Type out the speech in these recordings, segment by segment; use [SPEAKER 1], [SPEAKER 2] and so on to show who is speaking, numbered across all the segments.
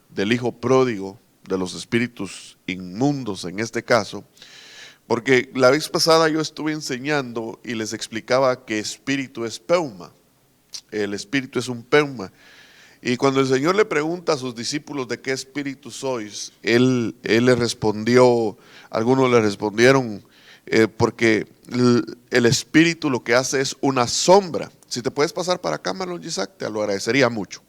[SPEAKER 1] del hijo pródigo, de los espíritus inmundos en este caso, porque la vez pasada yo estuve enseñando y les explicaba que espíritu es peuma, el espíritu es un peuma. Y cuando el Señor le pregunta a sus discípulos de qué espíritu sois, Él le respondió, algunos le respondieron, porque el espíritu lo que hace es una sombra. Si te puedes pasar para acá, Marlon Isaac, te lo agradecería mucho.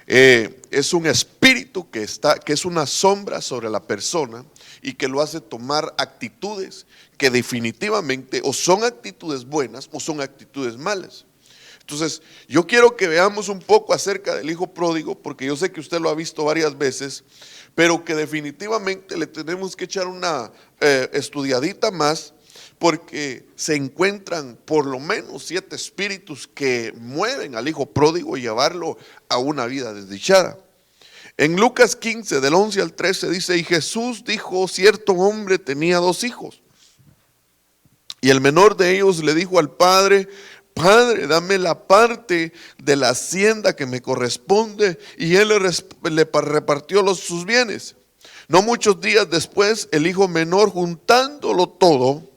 [SPEAKER 1] Es un espíritu que es una sombra sobre la persona y que lo hace tomar actitudes que definitivamente o son actitudes buenas o son actitudes malas. Entonces, yo quiero que veamos un poco acerca del hijo pródigo, porque yo sé que usted lo ha visto varias veces, pero que definitivamente le tenemos que echar una estudiadita más, porque se encuentran por lo menos 7 espíritus que mueven al hijo pródigo y llevarlo a una vida desdichada. En Lucas 15, del 11 al 13 dice, y Jesús dijo, cierto hombre tenía 2 hijos, y el menor de ellos le dijo al padre, Padre, dame la parte de la hacienda que me corresponde, y él le repartió sus bienes. No muchos días después, el hijo menor, juntándolo todo,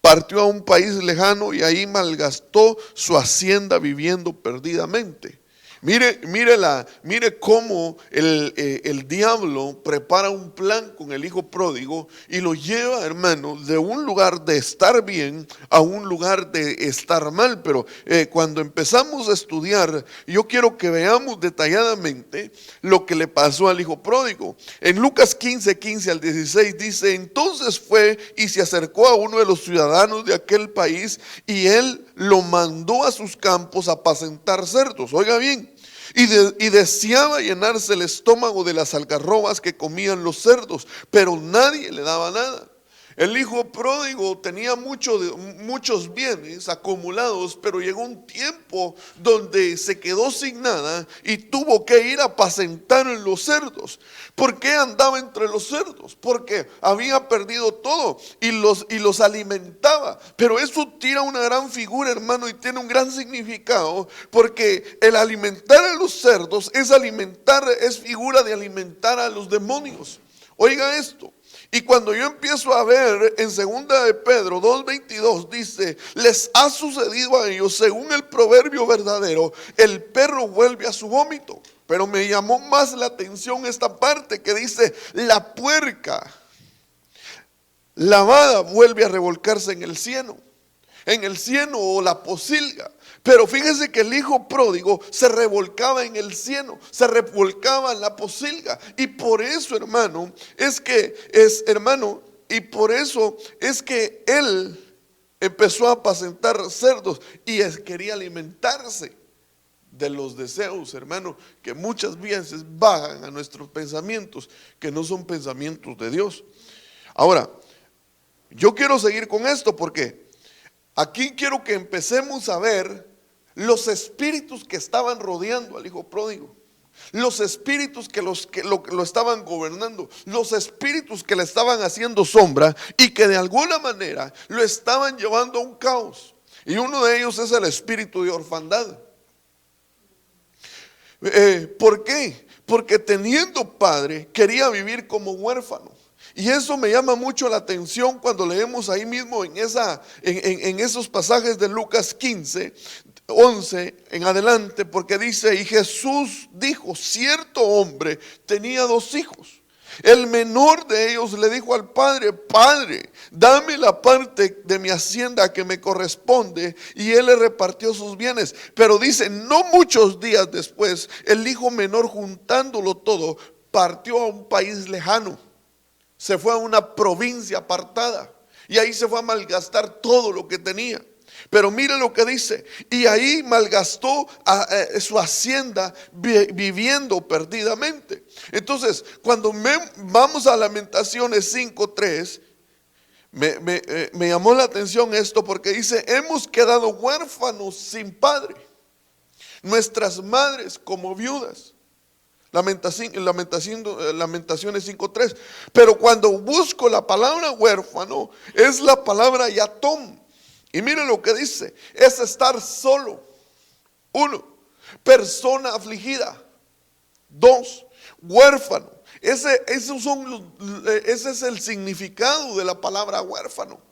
[SPEAKER 1] partió a un país lejano y ahí malgastó su hacienda viviendo perdidamente. Mire cómo el diablo prepara un plan con el hijo pródigo y lo lleva, hermano, de un lugar de estar bien a un lugar de estar mal. Pero cuando empezamos a estudiar, yo quiero que veamos detalladamente lo que le pasó al hijo pródigo. En Lucas 15, 15 al 16 dice, entonces fue y se acercó a uno de los ciudadanos de aquel país y él lo mandó a sus campos a apacentar cerdos. Oiga bien. Y deseaba llenarse el estómago de las algarrobas que comían los cerdos, pero nadie le daba nada. El hijo pródigo tenía muchos bienes acumulados, pero llegó un tiempo donde se quedó sin nada y tuvo que ir a apacentar en los cerdos. ¿Por qué andaba entre los cerdos? Porque había perdido todo y los alimentaba. Pero eso tira una gran figura, hermano, y tiene un gran significado, porque el alimentar a los cerdos es figura de alimentar a los demonios. Oiga esto. Y cuando yo empiezo a ver en 2 de Pedro 2:22 dice, les ha sucedido a ellos según el proverbio verdadero, el perro vuelve a su vómito. Pero me llamó más la atención esta parte que dice, la puerca lavada vuelve a revolcarse en el cieno o la pocilga. Pero fíjese que el hijo pródigo se revolcaba en el cieno, se revolcaba en la pocilga. Y por eso, hermano, es que él empezó a apacentar cerdos y quería alimentarse de los deseos, hermano, que muchas veces bajan a nuestros pensamientos, que no son pensamientos de Dios. Ahora, yo quiero seguir con esto porque aquí quiero que empecemos a ver los espíritus que estaban rodeando al hijo pródigo, los espíritus que lo estaban gobernando, los espíritus que le estaban haciendo sombra y que de alguna manera lo estaban llevando a un caos. Y uno de ellos es el espíritu de orfandad. ¿Por qué? Porque teniendo padre quería vivir como huérfano. Y eso me llama mucho la atención cuando leemos ahí mismo en esos pasajes de Lucas 15, 11 en adelante, porque dice, y Jesús dijo, cierto hombre tenía 2 hijos. El menor de ellos le dijo al padre, Padre, dame la parte de mi hacienda que me corresponde, y él le repartió sus bienes. Pero dice, no muchos días después, el hijo menor, juntándolo todo, partió a un país lejano. Se fue a una provincia apartada y ahí se fue a malgastar todo lo que tenía. Pero mire lo que dice, y ahí malgastó su hacienda viviendo perdidamente. Entonces, cuando vamos a Lamentaciones 5:3, me llamó la atención esto porque dice, hemos quedado huérfanos sin padre, nuestras madres como viudas. Lamentaciones 5:3. Pero cuando busco la palabra huérfano, es la palabra yatom. Y miren lo que dice, es estar solo. 1, persona afligida. Dos, huérfano. Ese es el significado de la palabra huérfano.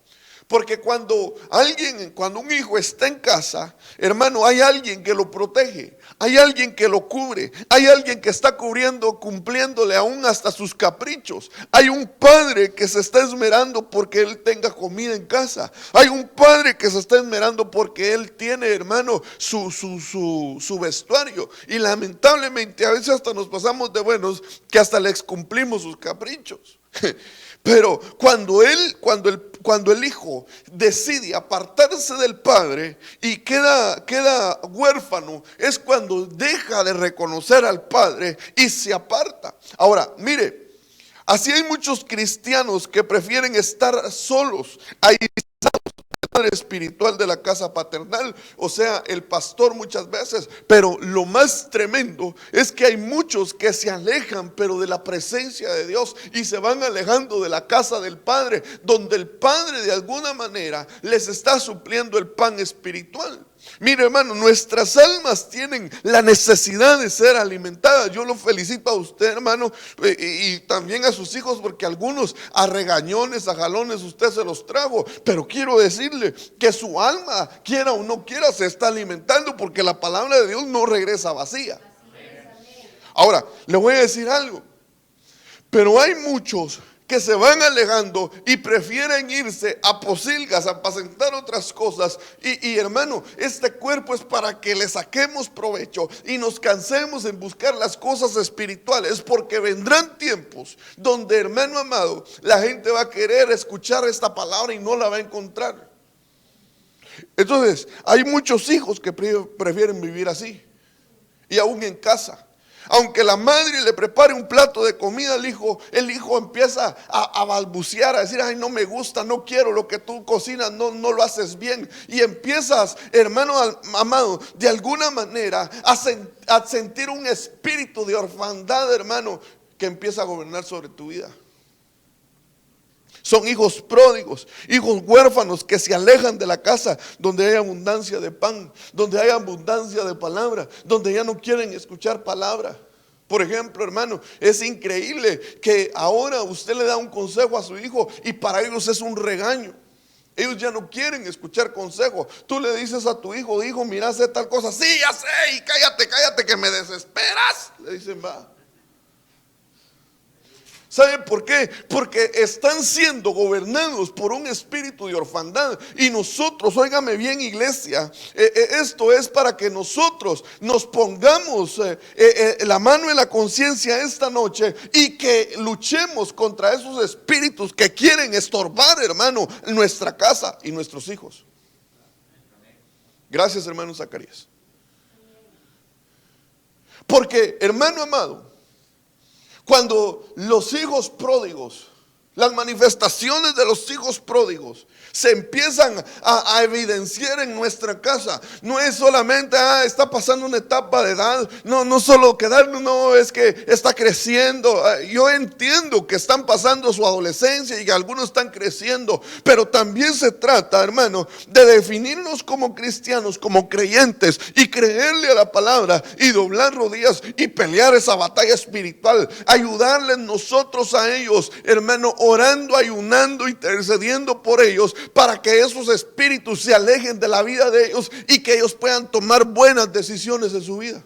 [SPEAKER 1] Porque cuando un hijo está en casa, hermano, hay alguien que lo protege, hay alguien que lo cubre, hay alguien que está cumpliéndole aún hasta sus caprichos. Hay un padre que se está esmerando porque él tenga comida en casa. Hay un padre que se está esmerando porque él tiene, hermano, su vestuario. Y lamentablemente a veces hasta nos pasamos de buenos que hasta les cumplimos sus caprichos. Pero cuando el hijo decide apartarse del padre y queda huérfano, es cuando deja de reconocer al padre y se aparta. Ahora, mire, así hay muchos cristianos que prefieren estar solos, aislados del padre espiritual de la casa paternal, o sea, el pastor muchas veces. Pero lo más tremendo es que hay muchos que se alejan, pero de la presencia de Dios, y se van alejando de la casa del Padre, donde el Padre de alguna manera les está supliendo el pan espiritual. Mire, hermano, nuestras almas tienen la necesidad de ser alimentadas. Yo lo felicito a usted, hermano, y también a sus hijos, porque algunos a regañones, a jalones usted se los trajo. Pero quiero decirle que su alma, quiera o no quiera, se está alimentando, porque la palabra de Dios no regresa vacía. Ahora, le voy a decir algo, pero hay muchos que se van alejando y prefieren irse a posilgas, a apacentar otras cosas. Y hermano, este cuerpo es para que le saquemos provecho y nos cansemos en buscar las cosas espirituales, porque vendrán tiempos donde, hermano amado, la gente va a querer escuchar esta palabra y no la va a encontrar. Entonces, hay muchos hijos que prefieren vivir así, y aún en casa. Aunque la madre le prepare un plato de comida al hijo, el hijo empieza a balbucear, a decir: ay, no me gusta, no quiero, lo que tú cocinas no lo haces bien. Y empiezas, hermano amado, de alguna manera a sentir un espíritu de orfandad, hermano, que empieza a gobernar sobre tu vida. Son hijos pródigos, hijos huérfanos que se alejan de la casa donde hay abundancia de pan, donde hay abundancia de palabra, donde ya no quieren escuchar palabra. Por ejemplo, hermano, es increíble que ahora usted le da un consejo a su hijo y para ellos es un regaño. Ellos ya no quieren escuchar consejos. Tú le dices a tu hijo: hijo, mira, sé tal cosa. Sí, ya sé, y cállate que me desesperas. Le dicen: va. ¿Saben por qué? Porque están siendo gobernados por un espíritu de orfandad. Y nosotros, óigame bien, iglesia, esto es para que nosotros nos pongamos la mano en la conciencia esta noche y que luchemos contra esos espíritus que quieren estorbar, hermano, nuestra casa y nuestros hijos. Gracias, hermano Zacarías. Porque, hermano amado, cuando los hijos pródigos, las manifestaciones de los hijos pródigos se empiezan a evidenciar en nuestra casa, no es solamente está pasando una etapa de edad, no solo quedarnos, no, es que está creciendo. Yo entiendo que están pasando su adolescencia y que algunos están creciendo, pero también se trata, hermano, de definirnos como cristianos, como creyentes, y creerle a la palabra y doblar rodillas y pelear esa batalla espiritual, ayudarles nosotros a ellos, hermano, orando, ayunando, intercediendo por ellos, para que esos espíritus se alejen de la vida de ellos y que ellos puedan tomar buenas decisiones en su vida.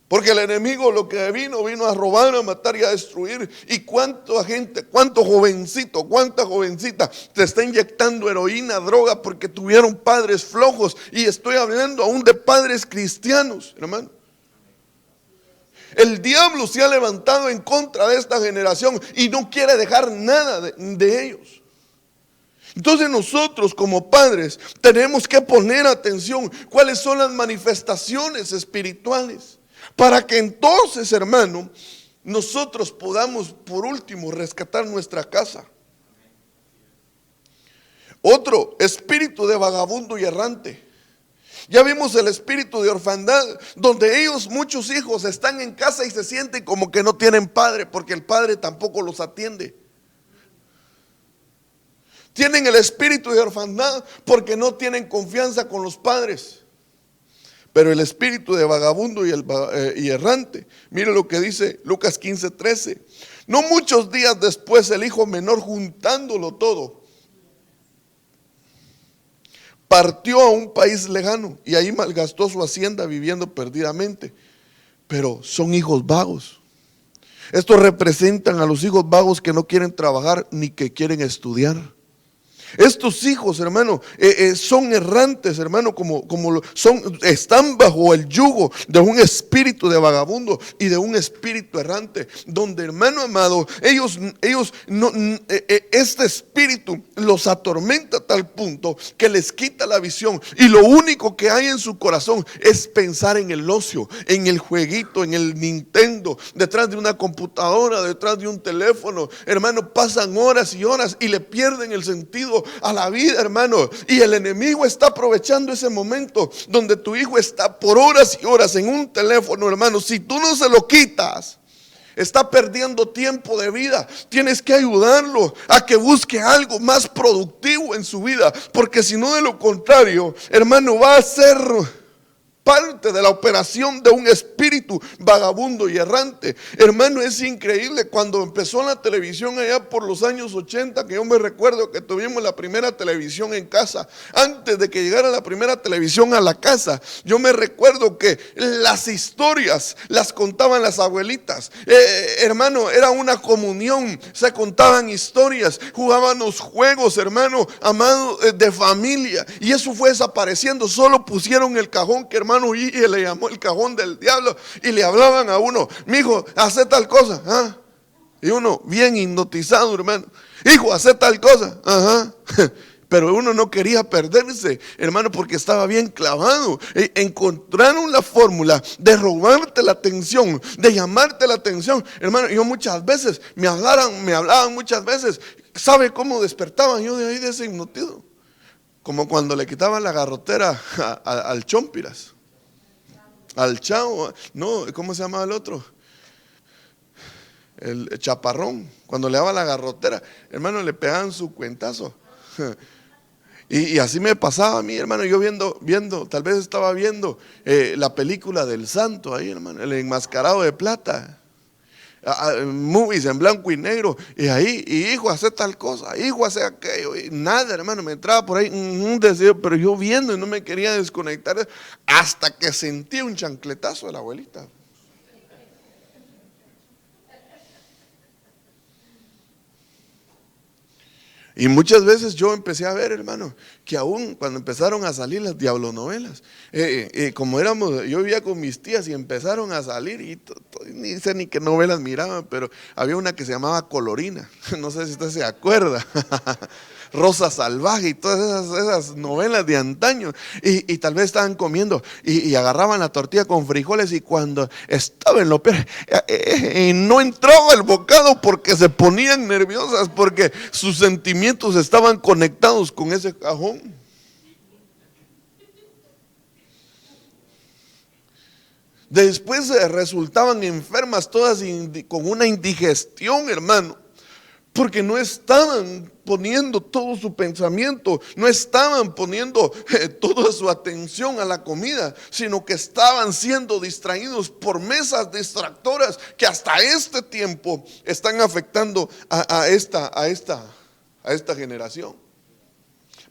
[SPEAKER 1] Porque el enemigo lo que vino a robar, a matar y a destruir. Y cuánta gente, cuánto jovencito, cuánta jovencita te está inyectando heroína, droga, porque tuvieron padres flojos. Y estoy hablando aún de padres cristianos, hermano. El diablo se ha levantado en contra de esta generación y no quiere dejar nada de ellos. Entonces nosotros como padres tenemos que poner atención cuáles son las manifestaciones espirituales, para que entonces, hermano, nosotros podamos por último rescatar nuestra casa. Otro, espíritu de vagabundo y errante. Ya vimos el espíritu de orfandad, donde ellos, muchos hijos, están en casa y se sienten como que no tienen padre, porque el padre tampoco los atiende. Tienen el espíritu de orfandad porque no tienen confianza con los padres. pero el espíritu de vagabundo y errante. Mire lo que dice Lucas 15:13. No muchos días después el hijo menor, juntándolo todo, partió a un país lejano y ahí malgastó su hacienda viviendo perdidamente. Pero son hijos vagos. Estos representan a los hijos vagos que no quieren trabajar ni que quieren estudiar. Estos hijos, hermano, son errantes, hermano, están bajo el yugo de un espíritu de vagabundo y de un espíritu errante, donde, hermano amado, este espíritu los atormenta a tal punto que les quita la visión, y lo único que hay en su corazón es pensar en el ocio, en el jueguito, en el Nintendo, detrás de una computadora, detrás de un teléfono. Hermano, pasan horas y horas y le pierden el sentido a la vida, hermano, y el enemigo está aprovechando ese momento donde tu hijo está por horas y horas en un teléfono, hermano. Si tú no se lo quitas, está perdiendo tiempo de vida. Tienes que ayudarlo a que busque algo más productivo en su vida, porque si no, de lo contrario, hermano, va a ser parte de la operación de un espíritu vagabundo y errante. Hermano, es increíble. Cuando empezó la televisión allá por los años 80, que yo me recuerdo que tuvimos la primera televisión en casa, antes de que llegara la primera televisión a la casa, yo me recuerdo que las historias las contaban las abuelitas. Hermano, era una comunión, se contaban historias, jugábamos juegos, hermano amado, de familia, y eso fue desapareciendo. Solo pusieron el cajón que, hermano, y le llamó el cajón del diablo, y le hablaban a uno: mijo, hace tal cosa, ¿ah? Y uno bien hipnotizado, hermano: hijo, hace tal cosa, ajá. Pero uno no quería perderse, hermano, porque estaba bien clavado. Encontraron la fórmula de robarte la atención, de llamarte la atención, hermano. Yo muchas veces me hablaban muchas veces. ¿Sabe cómo despertaban yo de ahí, de ese hipnotismo? Como cuando le quitaban la garrotera al Chompiras, al Chavo, no, ¿cómo se llamaba el otro? El Chaparrón. Cuando le daba la garrotera, hermano, le pegaban su cuentazo. Y así me pasaba a mí, hermano. Yo viendo, tal vez estaba viendo la película del Santo ahí, hermano, el enmascarado de plata. Movies en blanco y negro, y ahí, y hijo, hace tal cosa, hijo, hace aquello, y nada, hermano, me entraba por ahí un deseo, pero yo viendo y no me quería desconectar, hasta que sentí un chancletazo de la abuelita. Y muchas veces yo empecé a ver, hermano, que aún cuando empezaron a salir las diablonovelas, yo vivía con mis tías y empezaron a salir, y ni sé ni qué novelas miraban, pero había una que se llamaba Colorina, no sé si usted se acuerda. Rosa Salvaje y todas esas novelas de antaño, y tal vez estaban comiendo y agarraban la tortilla con frijoles, y cuando estaba en lo peor, no entraba el bocado porque se ponían nerviosas, porque sus sentimientos estaban conectados con ese cajón. Después resultaban enfermas todas con una indigestión, hermano, porque no estaban poniendo todo su pensamiento, no estaban poniendo toda su atención a la comida, sino que estaban siendo distraídos por mesas distractoras que hasta este tiempo están afectando a esta generación.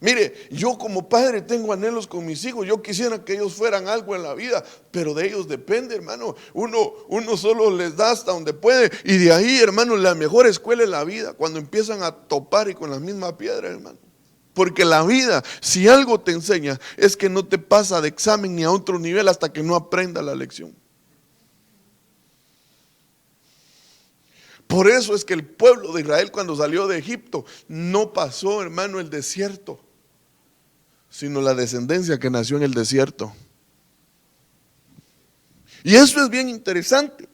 [SPEAKER 1] Mire, yo como padre tengo anhelos con mis hijos. Yo quisiera que ellos fueran algo en la vida, pero de ellos depende, hermano. Uno solo les da hasta donde puede, y de ahí, hermano, la mejor escuela es la vida, cuando empiezan a topar y con la misma piedra, hermano. Porque la vida, si algo te enseña, es que no te pasa de examen ni a otro nivel hasta que no aprenda la lección. Por eso es que el pueblo de Israel, cuando salió de Egipto, no pasó, hermano, el desierto, sino la descendencia que nació en el desierto. Y eso es bien interesante,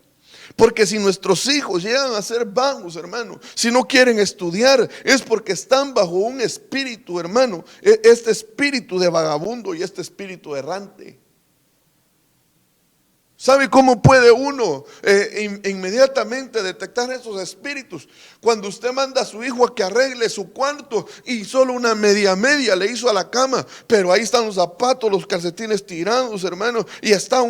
[SPEAKER 1] porque si nuestros hijos llegan a ser vagos, hermano, si no quieren estudiar, es porque están bajo un espíritu, hermano, este espíritu de vagabundo y este espíritu errante. ¿Sabe cómo puede uno inmediatamente detectar esos espíritus? Cuando usted manda a su hijo a que arregle su cuarto y solo una media le hizo a la cama, pero ahí están los zapatos, los calcetines tirados, hermano, y está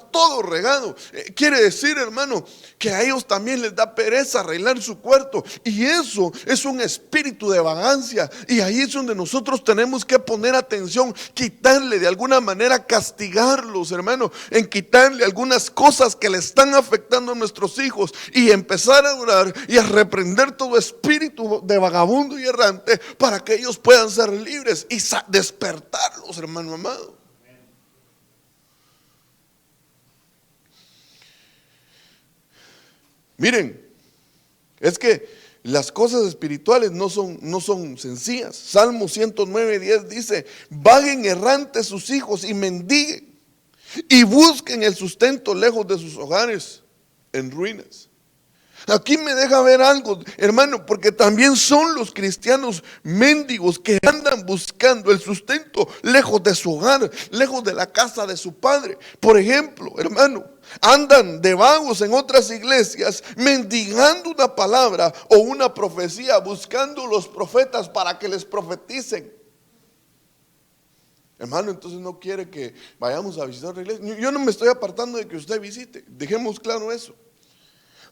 [SPEAKER 1] todo regado. Quiere decir, hermano, que a ellos también les da pereza arreglar su cuarto, y eso es un espíritu de vagancia. Y ahí es donde nosotros tenemos que poner atención, quitarle de alguna manera, castigarlos, hermano, en quitarle algunas cosas que le están afectando a nuestros hijos, y empezar a orar y a reprender todo espíritu de vagabundo y errante, para que ellos puedan ser libres y despertarlos, hermano amado. Miren, es que las cosas espirituales no son sencillas. Salmo 109:10 dice: vaguen errantes sus hijos y mendiguen, y busquen el sustento lejos de sus hogares, en ruinas. Aquí me deja ver algo, hermano, porque también son los cristianos mendigos que andan buscando el sustento lejos de su hogar, lejos de la casa de su padre. Por ejemplo, hermano, andan de vagos en otras iglesias, mendigando una palabra o una profecía, buscando los profetas para que les profeticen. Hermano, entonces no quiere que vayamos a visitar la iglesia. Yo no me estoy apartando de que usted visite, dejemos claro eso.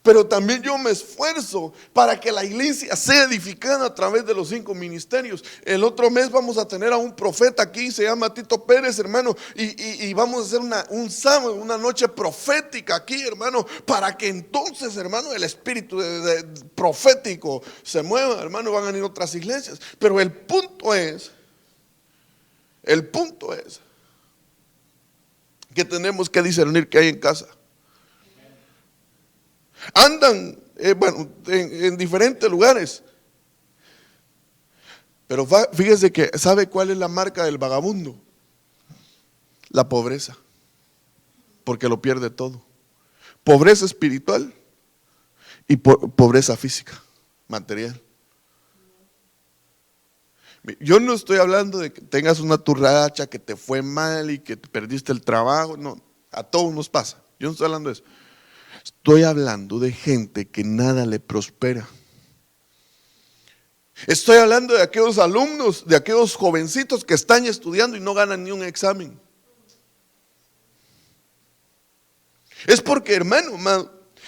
[SPEAKER 1] Pero también yo me esfuerzo para que la iglesia sea edificada a través de los 5 ministerios. El otro mes vamos a tener a un profeta aquí, se llama Tito Pérez, hermano, y vamos a hacer un sábado, una noche profética aquí, hermano, para que entonces, hermano, el espíritu profético se mueva, hermano. Van a venir otras iglesias. Pero el punto es que tenemos que discernir qué hay en casa. Andan, en diferentes lugares. Pero fíjese que, ¿sabe cuál es la marca del vagabundo? La pobreza. Porque lo pierde todo. Pobreza espiritual y pobreza física, material. Yo no estoy hablando de que tengas una turracha, que te fue mal y que perdiste el trabajo. No, a todos nos pasa. Yo no estoy hablando de eso. Estoy hablando de gente que nada le prospera. Estoy hablando de aquellos alumnos, de aquellos jovencitos que están estudiando y no ganan ni un examen. Es porque, hermano,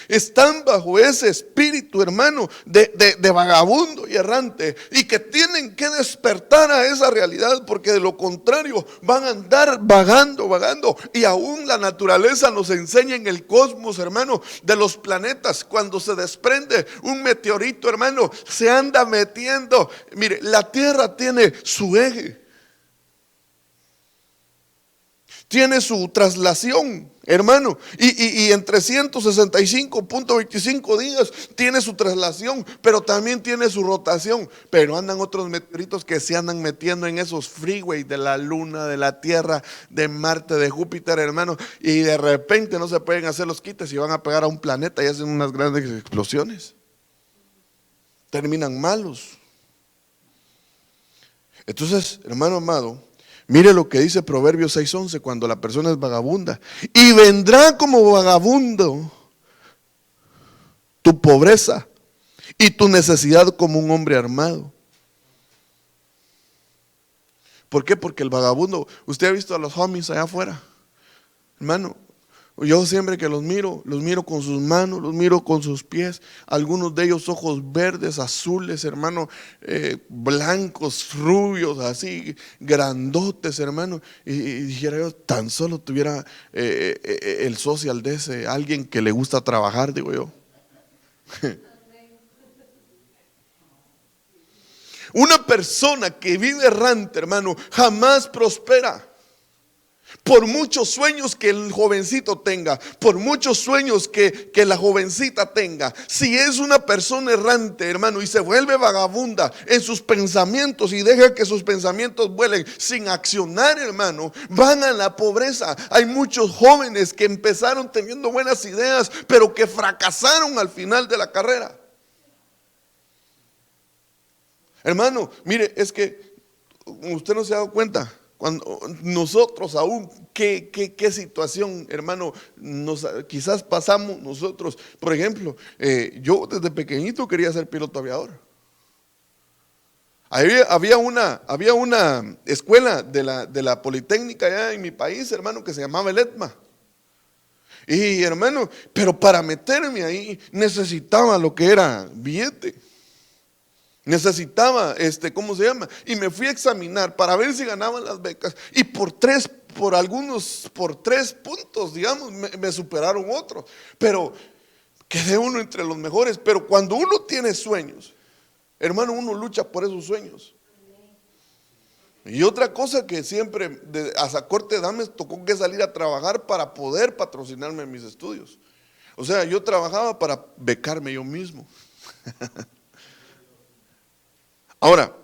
[SPEAKER 1] están bajo ese espíritu, hermano, de vagabundo y errante, y que tienen que despertar a esa realidad, porque de lo contrario van a andar vagando, y aún la naturaleza nos enseña en el cosmos, hermano, de los planetas. Cuando se desprende un meteorito, hermano, se anda metiendo. Mire, la Tierra tiene su eje, tiene su traslación, hermano, y en 365.25 días tiene su traslación, pero también tiene su rotación. Pero andan otros meteoritos que se andan metiendo en esos freeways de la Luna, de la Tierra, de Marte, de Júpiter, hermano, y de repente no se pueden hacer los quites y van a pegar a un planeta y hacen unas grandes explosiones. Terminan malos. Entonces, hermano amado, mire lo que dice Proverbios 6:11 cuando la persona es vagabunda: y vendrá como vagabundo tu pobreza y tu necesidad como un hombre armado. ¿Por qué? Porque el vagabundo, usted ha visto a los homies allá afuera, hermano. Yo siempre que los miro con sus manos, los miro con sus pies. Algunos de ellos ojos verdes, azules, hermano, blancos, rubios, así, grandotes, hermano. Y dijera yo, tan solo tuviera el social de ese, alguien que le gusta trabajar, digo yo. Una persona que vive errante, hermano, jamás prospera. Por muchos sueños que el jovencito tenga, por muchos sueños que la jovencita tenga, si es una persona errante, hermano, y se vuelve vagabunda en sus pensamientos y deja que sus pensamientos vuelen sin accionar, hermano, van a la pobreza. Hay muchos jóvenes que empezaron teniendo buenas ideas, pero que fracasaron al final de la carrera. Hermano, mire, es que usted no se ha dado cuenta. Cuando nosotros aún, ¿qué situación, hermano, quizás pasamos nosotros? Por ejemplo, yo desde pequeñito quería ser piloto aviador. Había una escuela de la Politécnica allá en mi país, hermano, que se llamaba el ETMA. Y hermano, pero para meterme ahí necesitaba lo que era billete. Necesitaba, ¿cómo se llama? Y me fui a examinar para ver si ganaban las becas. Y por 3 puntos, digamos, me superaron otros. Pero quedé uno entre los mejores. Pero cuando uno tiene sueños, hermano, uno lucha por esos sueños. Y otra cosa que siempre, hasta corta edad, me tocó que salir a trabajar para poder patrocinarme mis estudios. O sea, yo trabajaba para becarme yo mismo. Ahora,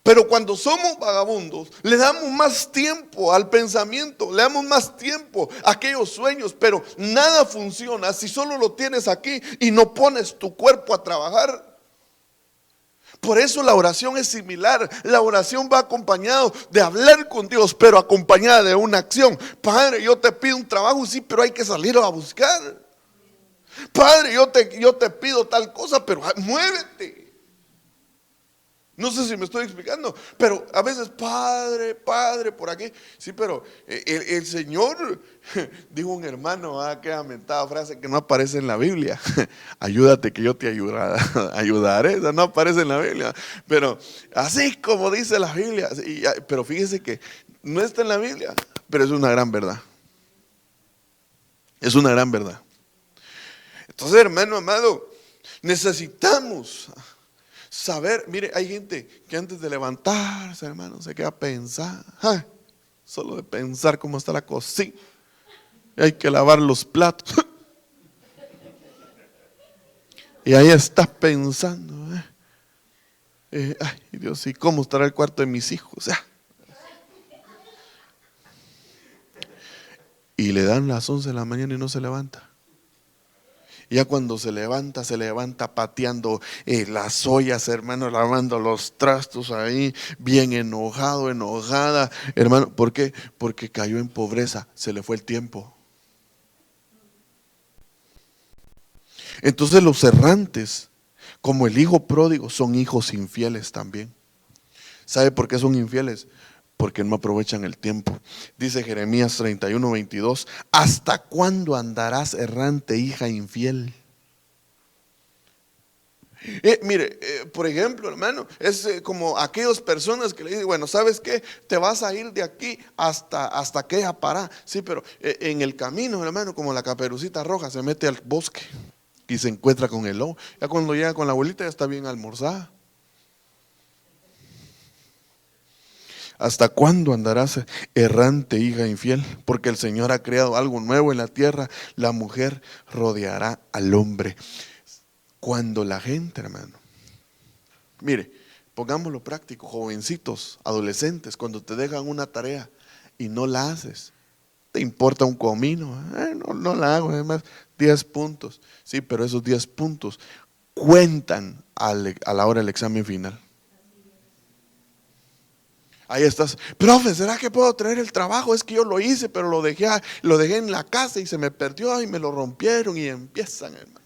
[SPEAKER 1] pero cuando somos vagabundos, le damos más tiempo al pensamiento, le damos más tiempo a aquellos sueños, pero nada funciona si solo lo tienes aquí y no pones tu cuerpo a trabajar. Por eso la oración es similar. La oración va acompañado de hablar con Dios, pero acompañada de una acción. Padre, yo te pido un trabajo, sí, pero hay que salir a buscar. Padre, yo te pido tal cosa, pero muévete. No sé si me estoy explicando, pero a veces, Padre, por aquí. Sí, pero el Señor, dijo un hermano, aquella mentada frase que no aparece en la Biblia: ayúdate que yo te ayudaré. Esa no aparece en la Biblia, pero así como dice la Biblia. Pero fíjese que no está en la Biblia, pero es una gran verdad. Es una gran verdad. Entonces, hermano amado, necesitamos saber. Mire, hay gente que antes de levantarse, hermano, se queda a pensar. Solo de pensar cómo está la cocina, hay que lavar los platos. Y ahí estás pensando, ay Dios, ¿y cómo estará el cuarto de mis hijos? Y le dan las 11 de la mañana y no se levanta. Ya cuando se levanta pateando las ollas, hermano, lavando los trastos ahí, bien enojado, enojada, hermano. ¿Por qué? Porque cayó en pobreza, se le fue el tiempo. Entonces los errantes, como el hijo pródigo, son hijos infieles también. ¿Sabe por qué son infieles? Porque no aprovechan el tiempo. Dice Jeremías 31:22: ¿hasta cuándo andarás errante, hija infiel? Mire, por ejemplo, hermano, es como aquellas personas que le dicen: bueno, ¿sabes qué? Te vas a ir de aquí hasta aquella parada. Sí, pero en el camino, hermano, como la Caperucita Roja, se mete al bosque y se encuentra con el lobo. Ya cuando llega con la abuelita ya está bien almorzada. ¿Hasta cuándo andarás errante, hija infiel? Porque el Señor ha creado algo nuevo en la tierra. La mujer rodeará al hombre. Cuando la gente, hermano, mire, pongámoslo práctico, jovencitos, adolescentes, cuando te dejan una tarea y no la haces, te importa un comino. No la hago, además 10 puntos. Sí, pero esos 10 puntos cuentan a la hora del examen final. Ahí estás: profe, ¿será que puedo traer el trabajo? Es que yo lo hice, pero lo dejé en la casa y se me perdió y me lo rompieron. Y empiezan, hermano.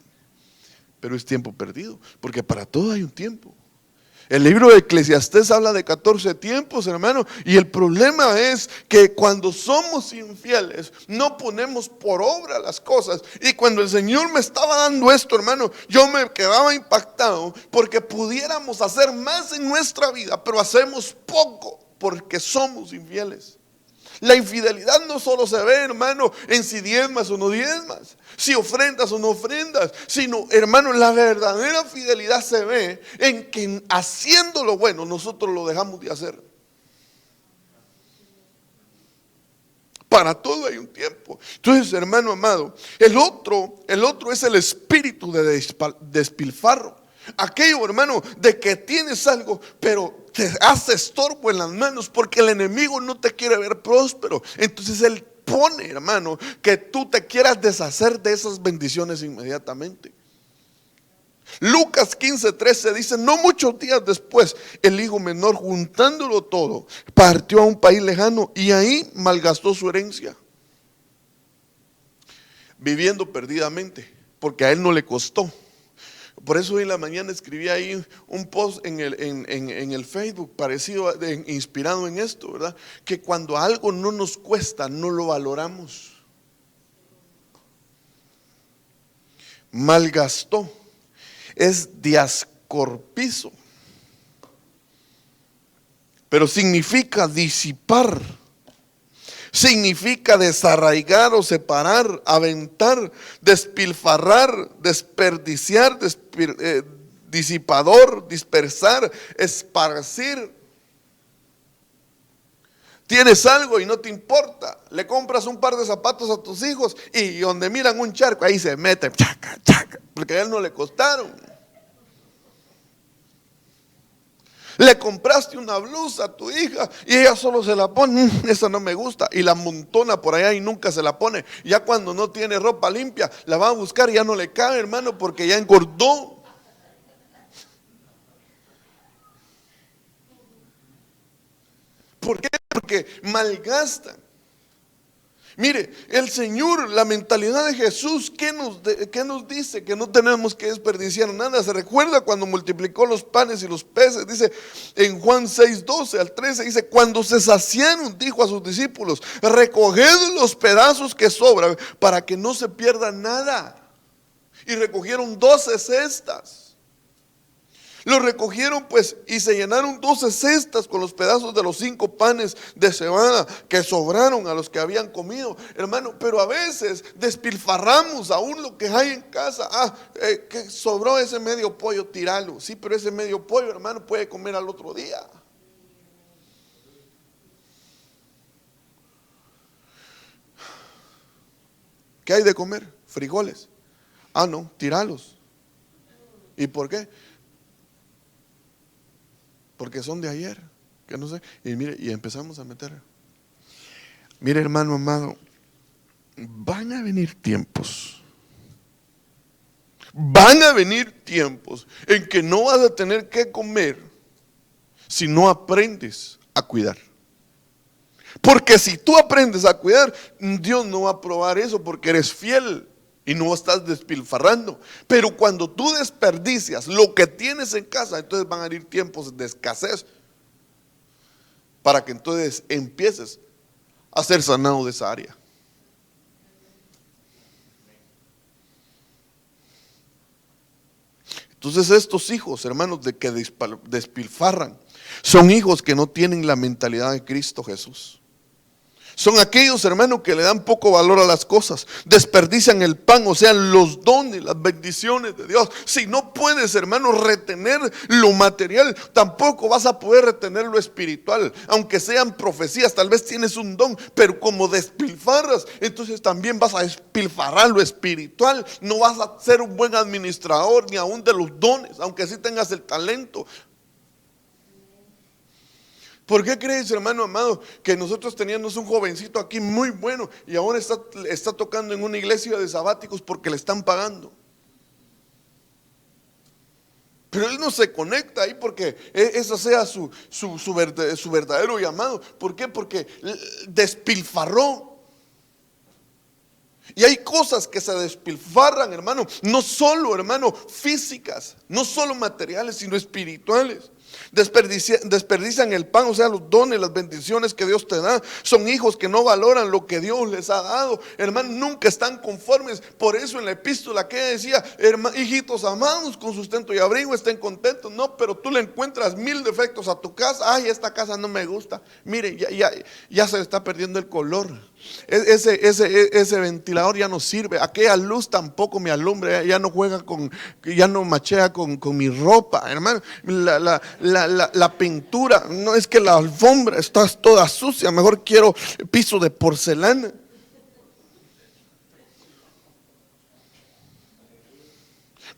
[SPEAKER 1] Pero es tiempo perdido, porque para todo hay un tiempo. El libro de Eclesiastés habla de 14 tiempos, hermano. Y el problema es que cuando somos infieles, no ponemos por obra las cosas. Y cuando el Señor me estaba dando esto, hermano, yo me quedaba impactado, porque pudiéramos hacer más en nuestra vida, pero hacemos poco porque somos infieles. La infidelidad no solo se ve, hermano, en si diezmas o no diezmas, si ofrendas o no ofrendas, sino, hermano, la verdadera fidelidad se ve en que haciendo lo bueno nosotros lo dejamos de hacer. Para todo hay un tiempo. Entonces, hermano amado, el otro es el espíritu de despilfarro. Aquello, hermano, de que tienes algo, pero te hace estorbo en las manos, porque el enemigo no te quiere ver próspero. Entonces él pone, hermano, que tú te quieras deshacer de esas bendiciones inmediatamente. Lucas 15:13 dice: no muchos días después, el hijo menor, juntándolo todo, partió a un país lejano y ahí malgastó su herencia, viviendo perdidamente, porque a él no le costó. Por eso hoy en la mañana escribí ahí un post en el Facebook parecido, inspirado en esto, ¿verdad? Que cuando algo no nos cuesta, no lo valoramos. Malgastó. Es diascorpizo, pero significa disipar, significa desarraigar o separar, aventar, despilfarrar, desperdiciar, disipador, dispersar, esparcir. Tienes algo y no te importa, le compras un par de zapatos a tus hijos y donde miran un charco, ahí se meten, chaca, chaca, porque a él no le costaron. Le compraste una blusa a tu hija y ella solo se la pone, esa no me gusta, y la amontona por allá y nunca se la pone. Ya cuando no tiene ropa limpia, la va a buscar y ya no le cabe, hermano, porque ya engordó. ¿Por qué? Porque malgastan. Mire, el Señor, la mentalidad de Jesús, ¿qué nos dice? Que no tenemos que desperdiciar nada. Se recuerda cuando multiplicó los panes y los peces. Dice en Juan 6:12-13, dice: cuando se saciaron, dijo a sus discípulos: recoged los pedazos que sobran para que no se pierda nada. Y recogieron 12 cestas. Lo recogieron pues y se llenaron 12 cestas con los pedazos de los 5 panes de cebada que sobraron a los que habían comido, hermano. Pero a veces despilfarramos aún lo que hay en casa. Que sobró ese medio pollo, tiralo. Sí, pero ese medio pollo, hermano, puede comer al otro día. ¿Qué hay de comer? Frijoles. No, tiralos. ¿Y por qué? Porque son de ayer, que no sé. Y mire, y empezamos a meter. Mire, hermano amado, van a venir tiempos en que no vas a tener que comer si no aprendes a cuidar. Porque si tú aprendes a cuidar, Dios no va a probar eso porque eres fiel y no estás despilfarrando. Pero cuando tú desperdicias lo que tienes en casa, entonces van a venir tiempos de escasez, para que entonces empieces a ser sanado de esa área. Entonces estos hijos, hermanos, de que despilfarran, son hijos que no tienen la mentalidad de Cristo Jesús. Son aquellos, hermanos, que le dan poco valor a las cosas, desperdician el pan, o sea, los dones, las bendiciones de Dios. Si no puedes, hermano, retener lo material, tampoco vas a poder retener lo espiritual. Aunque sean profecías, tal vez tienes un don, pero como despilfarras, entonces también vas a despilfarrar lo espiritual. No vas a ser un buen administrador ni aún de los dones, aunque sí tengas el talento. ¿Por qué crees, hermano amado, que nosotros teníamos un jovencito aquí muy bueno y ahora está tocando en una iglesia de sabáticos porque le están pagando? Pero él no se conecta ahí porque ese sea su verdadero llamado. ¿Por qué? Porque despilfarró. Y hay cosas que se despilfarran, hermano, no solo, hermano, físicas, no solo materiales, sino espirituales. Desperdician el pan, o sea, los dones, las bendiciones que Dios te da. Son hijos que no valoran lo que Dios les ha dado, hermano, nunca están conformes. Por eso en la epístola que decía: hijitos amados, con sustento y abrigo estén contentos. No, pero tú le encuentras 1000 defectos a tu casa. Ay, esta casa no me gusta. Mire, ya se le está perdiendo el color. Ese ventilador ya no sirve. Aquella luz tampoco me alumbra. Ya no juega ya no machea con mi ropa, hermano. La pintura, no, es que la alfombra está toda sucia. Mejor quiero piso de porcelana.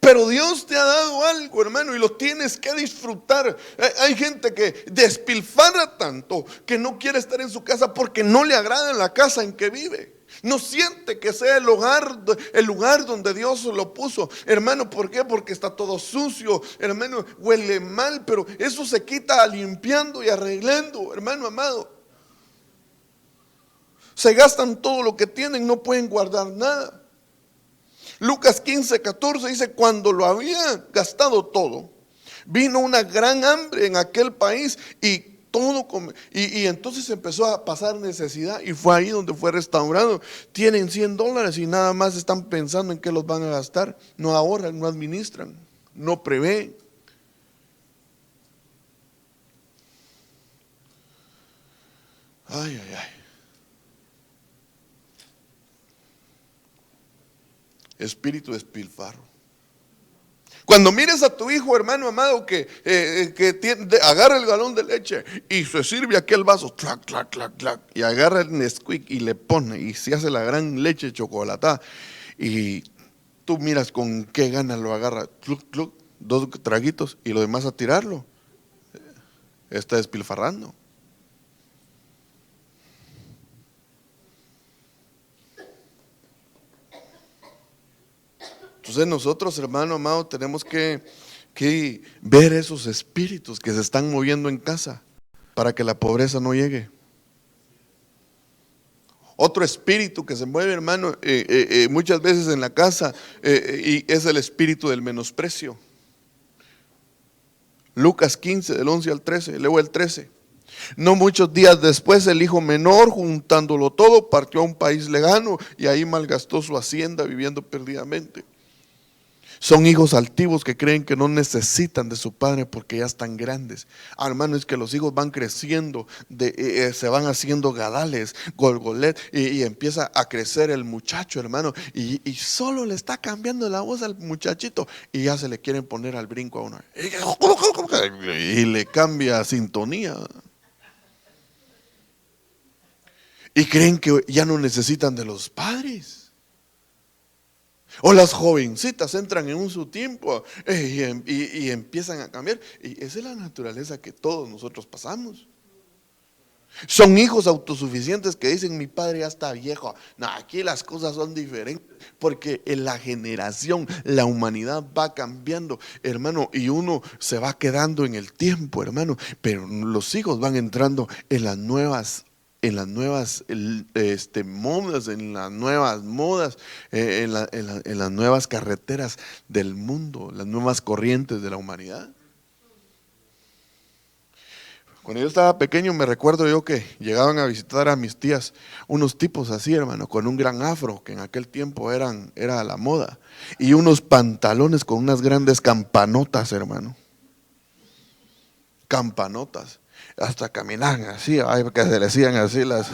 [SPEAKER 1] Pero Dios te ha dado algo, hermano, y lo tienes que disfrutar. Hay gente que despilfarra tanto que no quiere estar en su casa porque no le agrada la casa en que vive. No siente que sea el lugar donde Dios lo puso. Hermano, ¿por qué? Porque está todo sucio. Hermano, huele mal, pero eso se quita limpiando y arreglando, hermano amado. Se gastan todo lo que tienen, no pueden guardar nada. Lucas 15:14 dice: cuando lo había gastado todo, vino una gran hambre en aquel país y entonces empezó a pasar necesidad, y fue ahí donde fue restaurado. Tienen $100 y nada más están pensando en qué los van a gastar. No ahorran, no administran, no prevén. Ay, ay, ay. Espíritu de despilfarro. Cuando mires a tu hijo, hermano amado, que agarra el galón de leche y se sirve aquel vaso, clac, clac, clac, clac, y agarra el Nesquik y le pone y se hace la gran leche chocolatada, y tú miras con qué ganas lo agarra, cluc, cluc, 2 traguitos y lo demás a tirarlo, está despilfarrando. Entonces nosotros, hermano amado, tenemos que ver esos espíritus que se están moviendo en casa para que la pobreza no llegue. Otro espíritu que se mueve, hermano, muchas veces en la casa, y es el espíritu del menosprecio. Lucas 15, del 11 al 13, leo el 13. No muchos días después, el hijo menor, juntándolo todo, partió a un país lejano y ahí malgastó su hacienda viviendo perdidamente. Son hijos altivos que creen que no necesitan de su padre porque ya están grandes. Hermano, es que los hijos van creciendo, se van haciendo gadales, golgolet, y empieza a crecer el muchacho, hermano, y solo le está cambiando la voz al muchachito y ya se le quieren poner al brinco a uno. Y le cambia sintonía. Y creen que ya no necesitan de los padres. O las jovencitas entran en su tiempo y empiezan a cambiar. Y esa es la naturaleza que todos nosotros pasamos. Son hijos autosuficientes que dicen: mi padre ya está viejo. No, aquí las cosas son diferentes, porque en la generación, la humanidad va cambiando, hermano, y uno se va quedando en el tiempo, hermano. Pero los hijos van entrando en las nuevas modas, en las nuevas carreteras del mundo, las nuevas corrientes de la humanidad. Cuando yo estaba pequeño, me recuerdo yo que llegaban a visitar a mis tías unos tipos así, hermano, con un gran afro, que en aquel tiempo era la moda, y unos pantalones con unas grandes campanotas, hermano. Campanotas. Hasta caminaban así, ay, que se le hacían así las.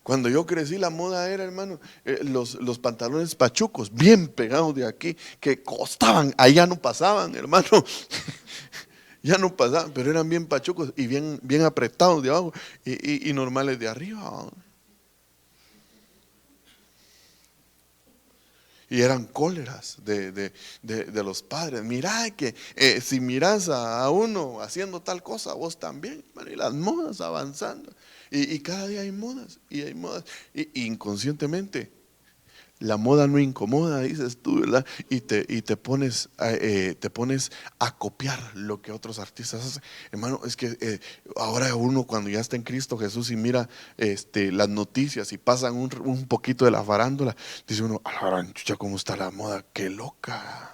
[SPEAKER 1] Cuando yo crecí, la moda era, hermano, los pantalones pachucos, bien pegados de aquí, que costaban, allá no pasaban, hermano. Ya no pasaban, pero eran bien pachucos y bien, bien apretados de abajo y normales de arriba. Y eran cóleras de los padres. Mirá que si miras a uno haciendo tal cosa, vos también, hermano, y las modas avanzando. Y cada día hay modas, y hay modas. Y inconscientemente, la moda no incomoda, dices tú, ¿verdad? Y te pones a copiar lo que otros artistas hacen. Hermano, es que ahora uno, cuando ya está en Cristo Jesús y mira las noticias y pasan un poquito de la farándula, dice uno: a la gran chucha, ¿cómo está la moda? ¡Qué loca!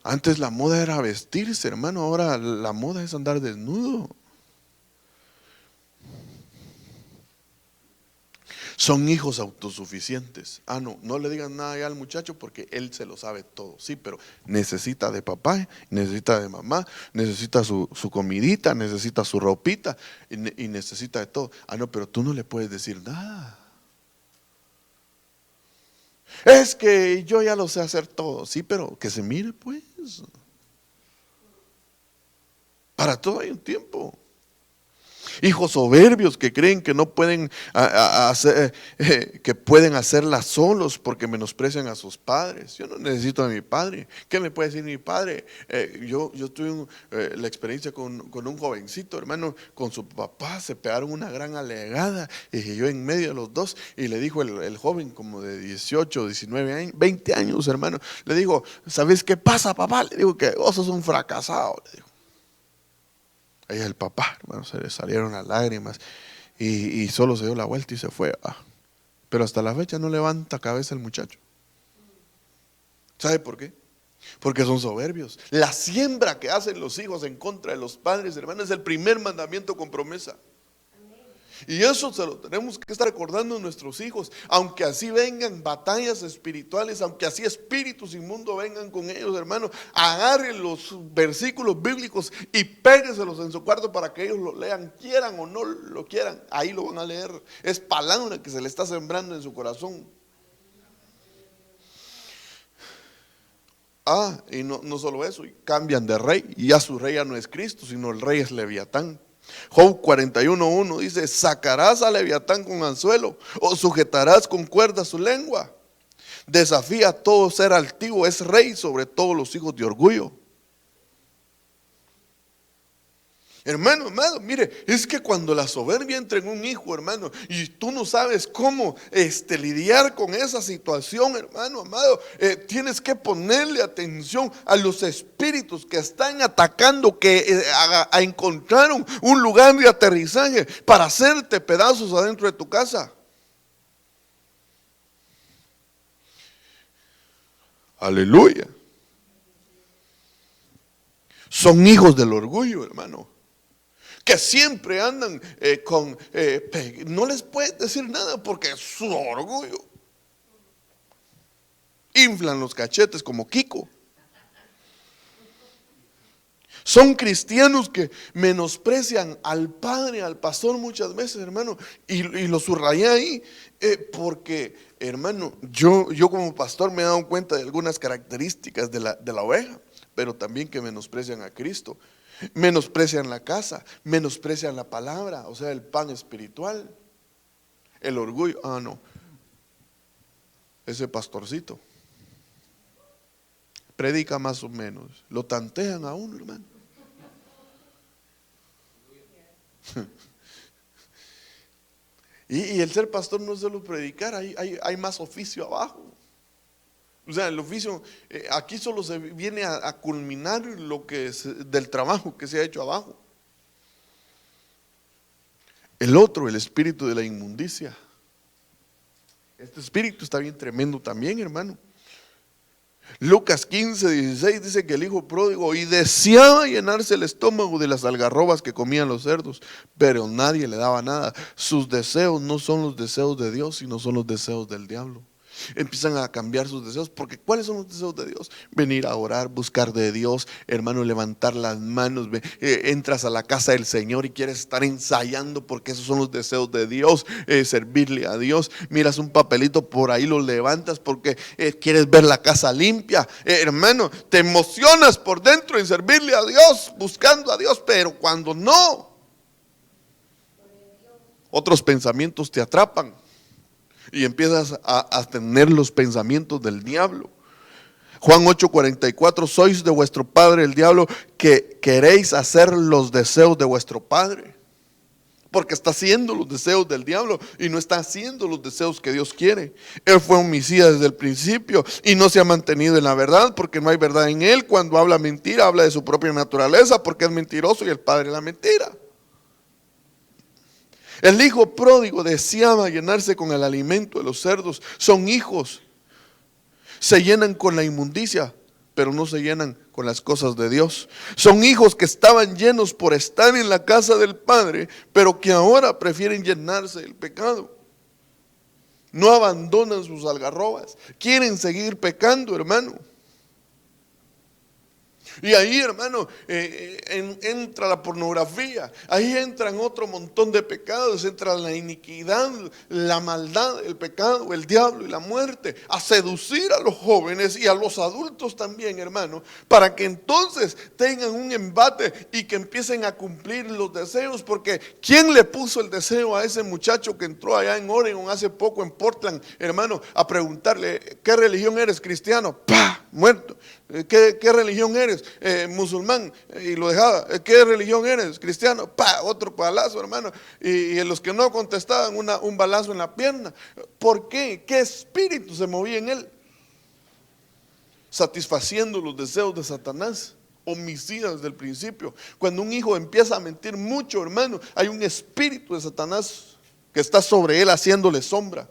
[SPEAKER 1] Antes la moda era vestirse, hermano, ahora la moda es andar desnudo. Son hijos autosuficientes. No le digan nada ya al muchacho porque él se lo sabe todo. Sí, pero necesita de papá, necesita de mamá, necesita su comidita, necesita su ropita y necesita de todo. No, pero tú no le puedes decir nada. Es que yo ya lo sé hacer todo. Sí, pero que se mire pues. Para todo hay un tiempo. Hijos soberbios que creen que no pueden hacer, que pueden hacerla solos porque menosprecian a sus padres. Yo no necesito a mi padre. ¿Qué me puede decir mi padre? Yo tuve la experiencia con un jovencito, hermano, con su papá. Se pegaron una gran alegada y yo en medio de los dos, y le dijo el joven como de 18, 19 años, 20 años, hermano, le dijo: ¿sabes qué pasa, papá? Le digo que vos sos un fracasado, le digo. Ahí el papá, hermano, se le salieron las lágrimas y solo se dio la vuelta y se fue. Pero hasta la fecha no levanta cabeza el muchacho. ¿Sabe por qué? Porque son soberbios. La siembra que hacen los hijos en contra de los padres, hermano, es el primer mandamiento con promesa. Y eso se lo tenemos que estar recordando a nuestros hijos, aunque así vengan batallas espirituales, aunque así espíritus inmundos vengan con ellos, hermano. Agarren los versículos bíblicos y pégueselos en su cuarto para que ellos lo lean, quieran o no lo quieran, ahí lo van a leer. Es palabra que se le está sembrando en su corazón. Y no solo eso, y cambian de rey, y ya su rey ya no es Cristo, sino el rey es Leviatán. Job 41:1 dice: ¿sacarás a Leviatán con anzuelo o sujetarás con cuerda su lengua? Desafía a todo ser altivo, es rey sobre todos los hijos de orgullo. Hermano, amado, mire, es que cuando la soberbia entra en un hijo, hermano, y tú no sabes cómo lidiar con esa situación, hermano, amado, tienes que ponerle atención a los espíritus que están atacando, que encontraron un lugar de aterrizaje para hacerte pedazos adentro de tu casa. Aleluya. Son hijos del orgullo, hermano, que siempre andan no les puedes decir nada porque es su orgullo. Inflan los cachetes como Kiko. Son cristianos que menosprecian al padre, al pastor muchas veces, hermano, y lo subrayé ahí porque, hermano, yo como pastor me he dado cuenta de algunas características de la oveja, pero también que menosprecian a Cristo. Menosprecian la casa, menosprecian la palabra, o sea, el pan espiritual. El orgullo, no, ese pastorcito predica más o menos, lo tantean a uno, hermano. Y el ser pastor no es solo predicar, hay más oficio abajo. O sea, el oficio, aquí solo se viene a culminar lo que es del trabajo que se ha hecho abajo. El otro, el espíritu de la inmundicia. Este espíritu está bien tremendo también, hermano. Lucas 15:16 dice que el hijo pródigo y deseaba llenarse el estómago de las algarrobas que comían los cerdos, pero nadie le daba nada. Sus deseos no son los deseos de Dios, sino son los deseos del diablo. Empiezan a cambiar sus deseos, porque ¿cuáles son los deseos de Dios? Venir a orar, buscar de Dios, hermano, levantar las manos, entras a la casa del Señor y quieres estar ensayando, porque esos son los deseos de Dios, servirle a Dios. Miras un papelito por ahí, lo levantas porque quieres ver la casa limpia, hermano, te emocionas por dentro en servirle a Dios, buscando a Dios, pero cuando no, otros pensamientos te atrapan y empiezas a tener los pensamientos del diablo. Juan 8:44: sois de vuestro padre el diablo, que queréis hacer los deseos de vuestro padre. Porque está haciendo los deseos del diablo y no está haciendo los deseos que Dios quiere. Él fue homicida desde el principio y no se ha mantenido en la verdad, porque no hay verdad en él. Cuando habla mentira, habla de su propia naturaleza, porque es mentiroso y el padre de la mentira. El hijo pródigo deseaba llenarse con el alimento de los cerdos. Son hijos, se llenan con la inmundicia, pero no se llenan con las cosas de Dios. Son hijos que estaban llenos por estar en la casa del Padre, pero que ahora prefieren llenarse del pecado. No abandonan sus algarrobas, quieren seguir pecando, hermano. Y ahí, hermano, entra la pornografía, ahí entran otro montón de pecados, entra la iniquidad, la maldad, el pecado, el diablo y la muerte, a seducir a los jóvenes y a los adultos también, hermano, para que entonces tengan un embate y que empiecen a cumplir los deseos. Porque ¿quién le puso el deseo a ese muchacho que entró allá en Oregon hace poco, en Portland, hermano, a preguntarle: ¿qué religión eres? ¿Cristiano? ¡Pah! Muerto. ¿Qué religión eres? Musulmán. Y lo dejaba. ¿Qué religión eres? Cristiano. ¡Pah! Otro balazo, hermano. Y los que no contestaban, un balazo en la pierna. ¿Por qué? ¿Qué espíritu se movía en él? Satisfaciendo los deseos de Satanás. Homicida desde el principio. Cuando un hijo empieza a mentir mucho, hermano, hay un espíritu de Satanás que está sobre él haciéndole sombra.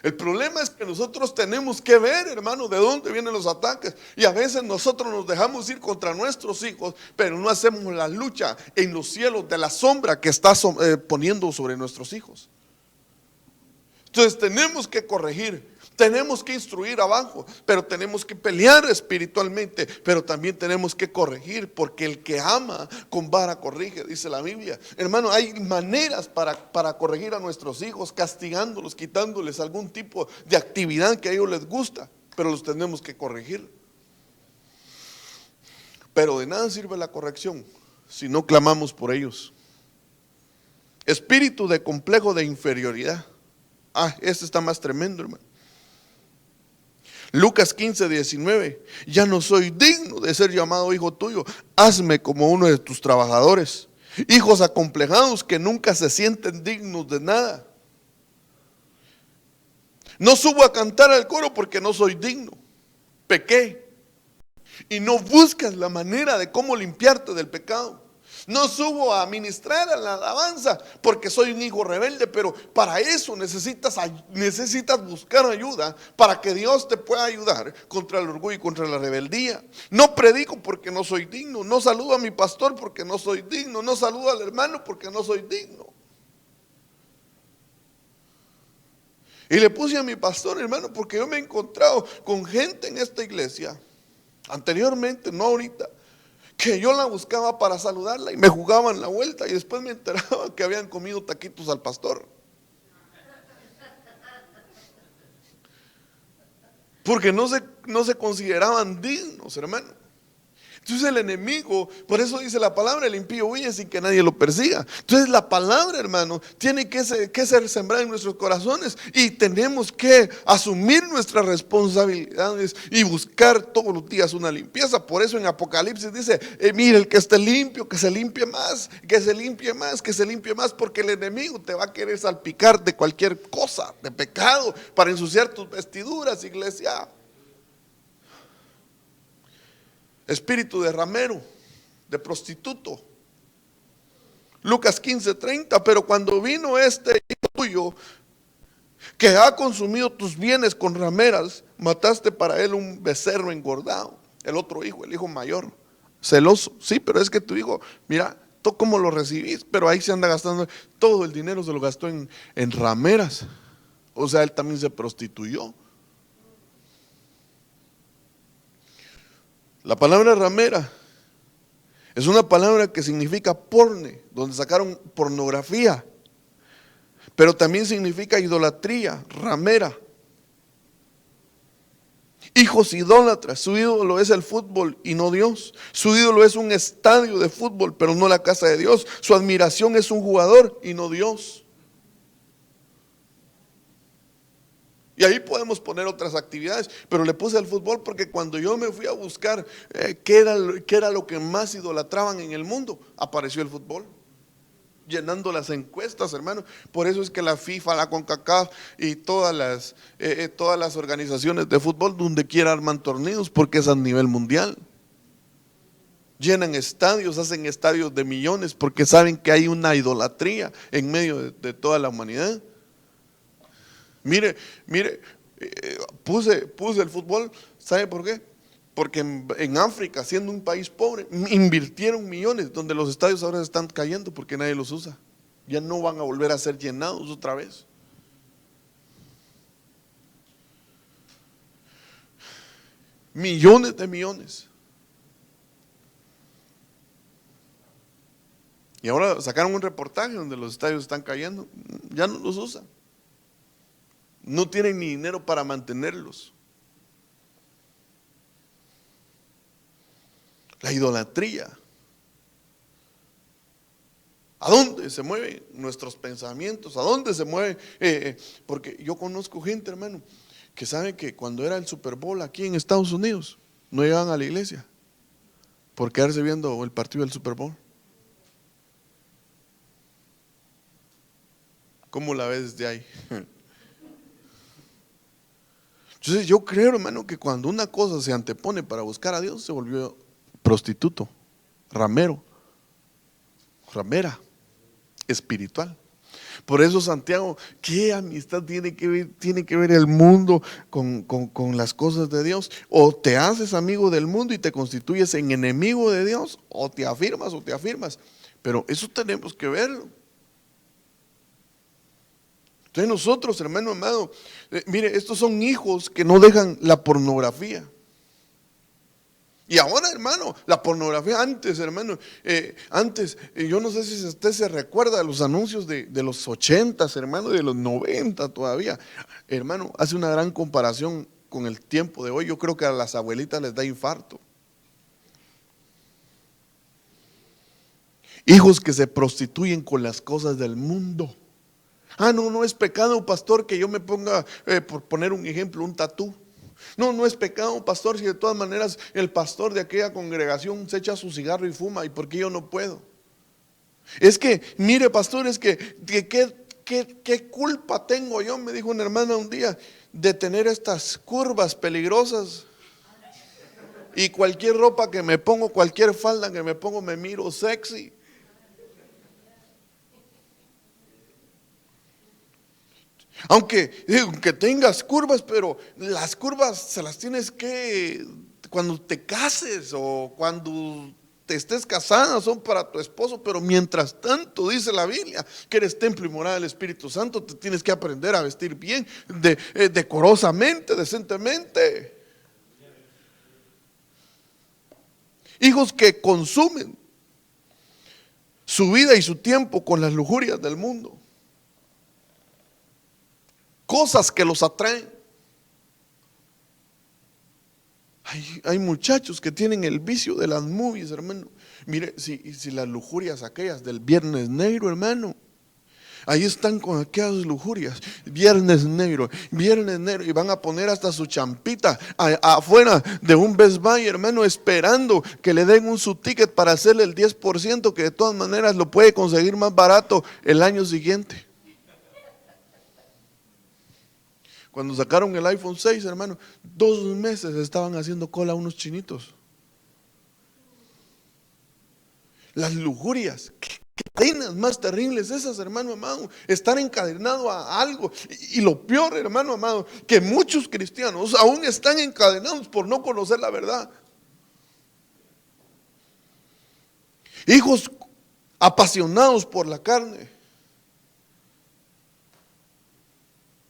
[SPEAKER 1] El problema es que nosotros tenemos que ver, hermano, de dónde vienen los ataques. Y a veces nosotros nos dejamos ir contra nuestros hijos, pero no hacemos la lucha en los cielos de la sombra que está poniendo sobre nuestros hijos. Entonces tenemos que corregir, tenemos que instruir abajo, pero tenemos que pelear espiritualmente, pero también tenemos que corregir, porque el que ama con vara corrige, dice la Biblia. Hermano, hay maneras para corregir a nuestros hijos, castigándolos, quitándoles algún tipo de actividad que a ellos les gusta, pero los tenemos que corregir. Pero de nada sirve la corrección si no clamamos por ellos. Espíritu de complejo de inferioridad. Este está más tremendo, hermano. Lucas 15:19. Ya no soy digno de ser llamado hijo tuyo. Hazme como uno de tus trabajadores. Hijos acomplejados que nunca se sienten dignos de nada. No subo a cantar al coro porque no soy digno. Pequé. Y no buscas la manera de cómo limpiarte del pecado. No subo a ministrar a la alabanza porque soy un hijo rebelde, pero para eso necesitas buscar ayuda, para que Dios te pueda ayudar contra el orgullo y contra la rebeldía. No predico porque no soy digno, no saludo a mi pastor porque no soy digno, no saludo al hermano porque no soy digno. Y le puse a mi pastor, hermano, porque yo me he encontrado con gente en esta iglesia, anteriormente, no ahorita, que yo la buscaba para saludarla y me jugaban la vuelta, y después me enteraba que habían comido taquitos al pastor, porque no se consideraban dignos, hermano. Entonces el enemigo, por eso dice la palabra, el impío huye sin que nadie lo persiga. Entonces la palabra, hermano, tiene que ser sembrada en nuestros corazones, y tenemos que asumir nuestras responsabilidades y buscar todos los días una limpieza. Por eso en Apocalipsis dice: mire, el que esté limpio, que se limpie más, que se limpie más, que se limpie más, porque el enemigo te va a querer salpicar de cualquier cosa, de pecado, para ensuciar tus vestiduras, iglesia. Espíritu de ramero, de prostituto. Lucas 15:30. Pero cuando vino este hijo tuyo, que ha consumido tus bienes con rameras, mataste para él un becerro engordado. El otro hijo, el hijo mayor, celoso. Sí, pero es que tu hijo, mira, tú cómo lo recibís, pero ahí se anda gastando todo el dinero, se lo gastó en rameras. O sea, él también se prostituyó. La palabra ramera es una palabra que significa porne, donde sacaron pornografía, pero también significa idolatría, ramera. Hijos idólatras, su ídolo es el fútbol y no Dios. Su ídolo es un estadio de fútbol, pero no la casa de Dios. Su admiración es un jugador y no Dios. Y ahí podemos poner otras actividades, pero le puse el fútbol porque cuando yo me fui a buscar qué era lo que más idolatraban en el mundo, apareció el fútbol, llenando las encuestas, hermano. Por eso es que la FIFA, la CONCACAF y todas las organizaciones de fútbol, donde quiera arman torneos, porque es a nivel mundial. Llenan estadios, hacen estadios de millones, porque saben que hay una idolatría en medio de toda la humanidad. Mire, puse el fútbol, ¿sabe por qué? Porque en África, siendo un país pobre, invirtieron millones, donde los estadios ahora están cayendo porque nadie los usa. Ya no van a volver a ser llenados otra vez. millones de millones. Y ahora sacaron un reportaje donde los estadios están cayendo, ya no los usan. No tienen ni dinero para mantenerlos. La idolatría. ¿A dónde se mueven nuestros pensamientos? ¿A dónde se mueve? Porque yo conozco gente, hermano, que sabe que cuando era el Super Bowl aquí en Estados Unidos, no llegaban a la iglesia por quedarse viendo el partido del Super Bowl. ¿Cómo la ves desde ahí? Entonces yo creo, hermano, que cuando una cosa se antepone para buscar a Dios, se volvió prostituto, ramera espiritual. Por eso, Santiago, ¿qué amistad tiene que ver el mundo con las cosas de Dios? O te haces amigo del mundo y te constituyes en enemigo de Dios, o te afirmas. Pero eso tenemos que verlo. Entonces nosotros, hermano amado, mire, estos son hijos que no dejan la pornografía. Y ahora, hermano, la pornografía antes, hermano, yo no sé si usted se recuerda de los anuncios de los 80s, hermano, de los 90 todavía. Hermano, hace una gran comparación con el tiempo de hoy. Yo creo que a las abuelitas les da infarto. Hijos que se prostituyen con las cosas del mundo. No es pecado, pastor, que yo me ponga, por poner un ejemplo, un tatú. No es pecado, pastor, si de todas maneras el pastor de aquella congregación se echa su cigarro y fuma, ¿y por qué yo no puedo? Es que, mire, pastor, es que ¿qué culpa tengo yo? Me dijo una hermana un día, de tener estas curvas peligrosas. Y cualquier ropa que me pongo, cualquier falda que me pongo, me miro sexy. Aunque tengas curvas, pero las curvas se las tienes que, cuando te cases o cuando te estés casada, son para tu esposo. Pero mientras tanto, dice la Biblia, que eres templo y morada del Espíritu Santo, te tienes que aprender a vestir bien, decorosamente, decentemente. Hijos que consumen su vida y su tiempo con las lujurias del mundo. Cosas que los atraen. Hay muchachos que tienen el vicio de las movies, hermano. Mire, si las lujurias aquellas del Viernes Negro, hermano, ahí están con aquellas lujurias. Viernes Negro, y van a poner hasta su champita afuera de un Best Buy, hermano, esperando que le den un subticket para hacerle el 10%, que de todas maneras lo puede conseguir más barato el año siguiente. Cuando sacaron el iPhone 6, hermano, 2 meses estaban haciendo cola unos chinitos. Las lujurias, qué penas más terribles esas, hermano amado. Estar encadenado a algo. Y lo peor, hermano amado, que muchos cristianos aún están encadenados por no conocer la verdad. Hijos apasionados por la carne.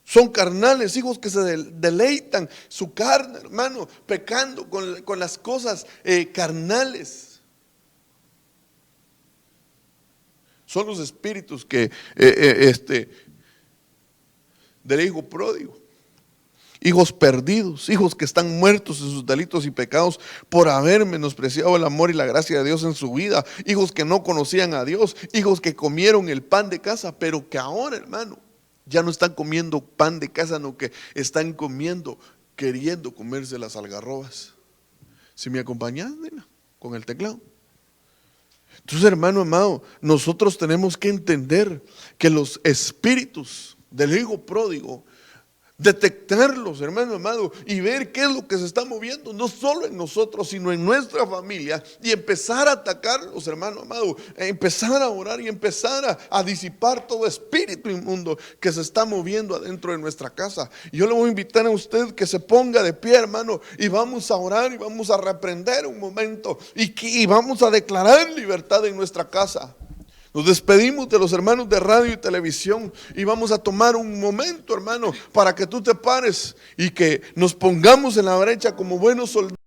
[SPEAKER 1] Son carnales, hijos que se deleitan su carne, hermano, pecando con las cosas carnales. Son los espíritus que del hijo pródigo. Hijos perdidos, hijos que están muertos en sus delitos y pecados por haber menospreciado el amor y la gracia de Dios en su vida. Hijos que no conocían a Dios, hijos que comieron el pan de casa, pero que ahora, hermano, ya no están comiendo pan de casa, no, que están queriendo comerse las algarrobas. Si me acompañas, nena, con el teclado. Entonces, hermano amado, nosotros tenemos que entender que los espíritus del hijo pródigo, detectarlos, hermano amado, y ver qué es lo que se está moviendo, no solo en nosotros, sino en nuestra familia, y empezar a atacarlos, hermano amado, empezar a orar y empezar a disipar todo espíritu inmundo que se está moviendo adentro de nuestra casa. Y yo le voy a invitar a usted que se ponga de pie, hermano, y vamos a orar y vamos a reprender un momento y vamos a declarar libertad en nuestra casa. Nos despedimos de los hermanos de radio y televisión y vamos a tomar un momento, hermano, para que tú te pares y que nos pongamos en la brecha como buenos soldados.